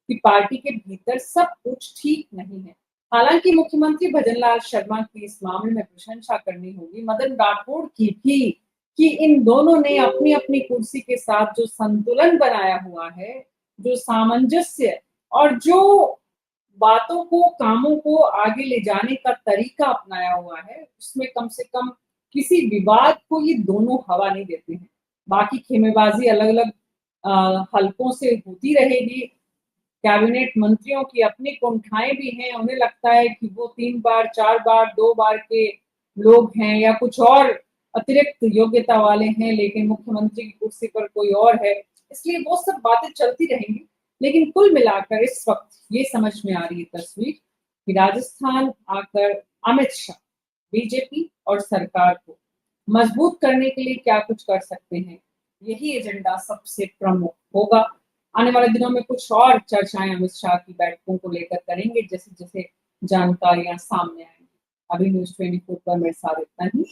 कि पार्टी के भीतर सब कुछ ठीक नहीं है। हालांकि मुख्यमंत्री भजनलाल शर्मा की इस मामले में प्रशंसा करनी होगी, मदन राठौड़ की भी, कि इन दोनों ने अपनी अपनी कुर्सी के साथ जो संतुलन बनाया हुआ है, जो सामंजस्य और जो बातों को, कामों को आगे ले जाने का तरीका अपनाया हुआ है, उसमें कम से कम किसी विवाद को ये दोनों हवा नहीं देते हैं। बाकी खेमेबाजी अलग अलग हलकों से होती रहेगी। कैबिनेट मंत्रियों की अपनी कुंठाएं भी हैं, उन्हें लगता है कि वो 3 बार 4 बार 2 बार के लोग हैं या कुछ और अतिरिक्त योग्यता वाले हैं, लेकिन मुख्यमंत्री की कुर्सी पर कोई और है, इसलिए वो सब बातें चलती रहेंगी। लेकिन कुल मिलाकर इस वक्त ये समझ में आ रही है तस्वीर कि राजस्थान आकर अमित शाह बीजेपी और सरकार को मजबूत करने के लिए क्या कुछ कर सकते हैं, यही एजेंडा सबसे प्रमुख होगा। आने वाले दिनों में कुछ और चर्चाएं अमित शाह की बैठकों को लेकर करेंगे जैसे जैसे जानकारियां सामने आएंगी। अभी न्यूज़ 24 पर मेरे साथ इतना ही।